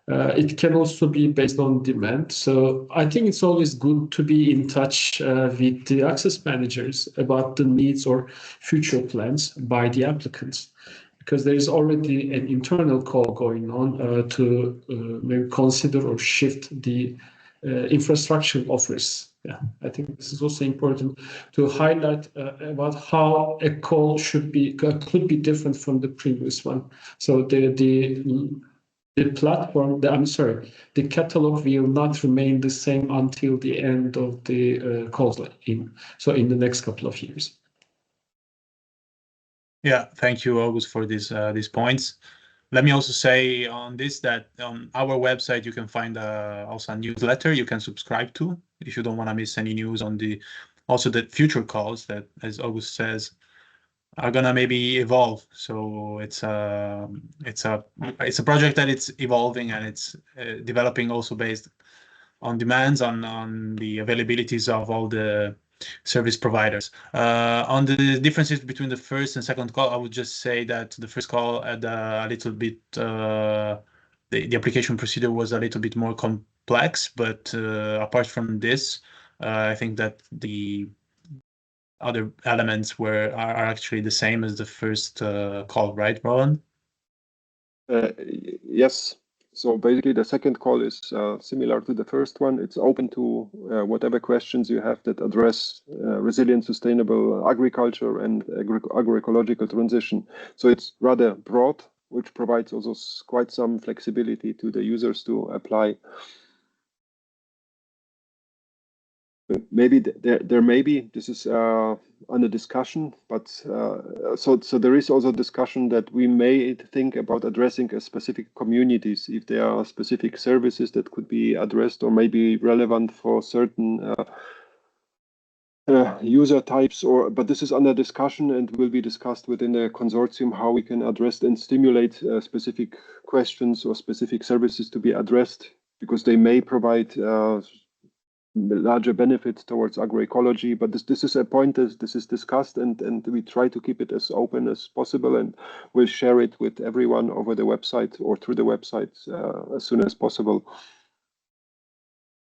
It can also be based on demand. So I think it's always good to be in touch with the access managers about the needs or future plans by the applicants, because there is already an internal call going on to maybe consider or shift the infrastructure offers. Yeah, I think this is also important to highlight about how a call could be different from the previous one. So the platform, the catalog will not remain the same until the end of the calls in the next couple of years. Yeah, thank you, August, for these points. Let me also say on this that on our website you can find also a newsletter you can subscribe to if you don't want to miss any news on the future calls that, as August says, are gonna maybe evolve. So it's a project that it's evolving and it's developing also based on demands on the availabilities of all the service providers. On the differences between the first and second call, I would just say that the first call had a little bit the application procedure was a little bit more complex, but apart from this, I think that the other elements are actually the same as the first call, right, Roland? Yes. So basically, the second call is similar to the first one. It's open to whatever questions you have that address resilient, sustainable agriculture and agroecological transition. So it's rather broad, which provides also quite some flexibility to the users to apply. Maybe there may be, this is under discussion, but so there is also discussion that we may think about addressing a specific communities if there are specific services that could be addressed or maybe relevant for certain user types, but this is under discussion and will be discussed within the consortium how we can address and stimulate specific questions or specific services to be addressed, because they may provide larger benefits towards agroecology. But this is a point that this is discussed, and we try to keep it as open as possible, and we'll share it with everyone over the website or through the website as soon as possible.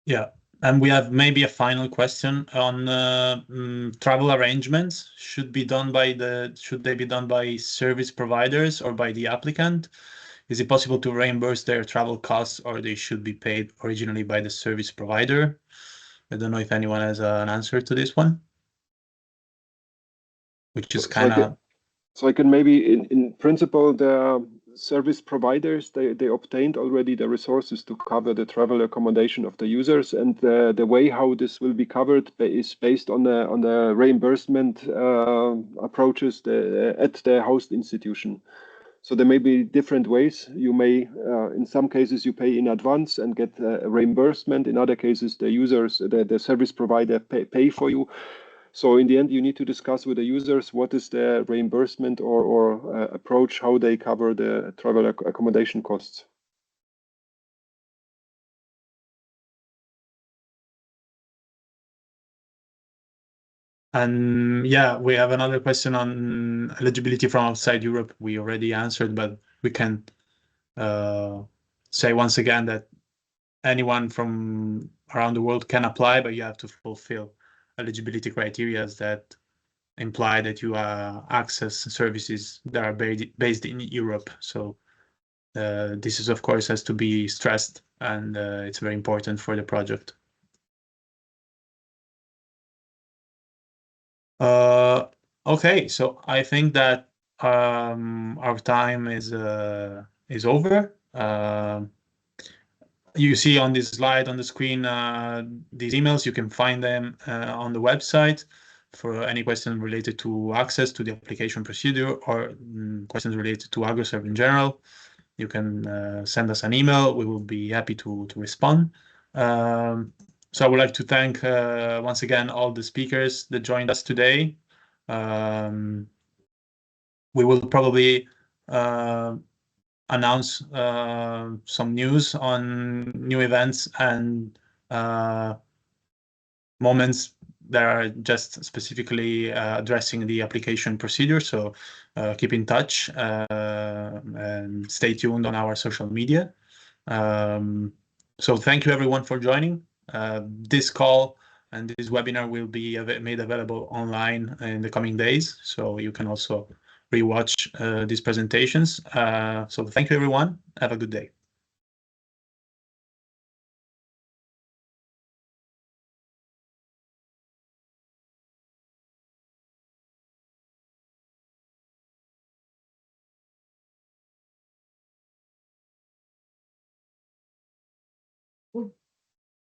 Yeah, and we have maybe a final question on travel arrangements. Should they be done by service providers or by the applicant? Is it possible to reimburse their travel costs, or they should be paid originally by the service provider? I don't know if anyone has an answer to this one, which is kind of... So I can maybe, in principle, the service providers, they obtained already the resources to cover the travel accommodation of the users, and the way how this will be covered is based on the reimbursement approaches at the host institution. So there may be different ways. You may, in some cases, you pay in advance and get a reimbursement. In other cases, the users, the service provider pay for you. So in the end, you need to discuss with the users what is the reimbursement or approach, how they cover the travel accommodation costs. And yeah, we have another question on eligibility from outside Europe. We already answered, but we can say once again that anyone from around the world can apply, but you have to fulfill eligibility criteria that imply that you access services that are based in Europe. So this is, of course, has to be stressed, and it's very important for the project. Okay, so I think that our time is over. You see on this slide on the screen these emails. You can find them on the website for any questions related to access to the application procedure or questions related to AgroServ in general. You can send us an email. We will be happy to respond. So I would like to thank once again all the speakers that joined us today. We will probably announce some news on new events and moments that are just specifically addressing the application procedure. So keep in touch and stay tuned on our social media. So thank you everyone for joining. This call and this webinar will be made available online in the coming days, so you can also rewatch these presentations. So thank you everyone. Have a good day.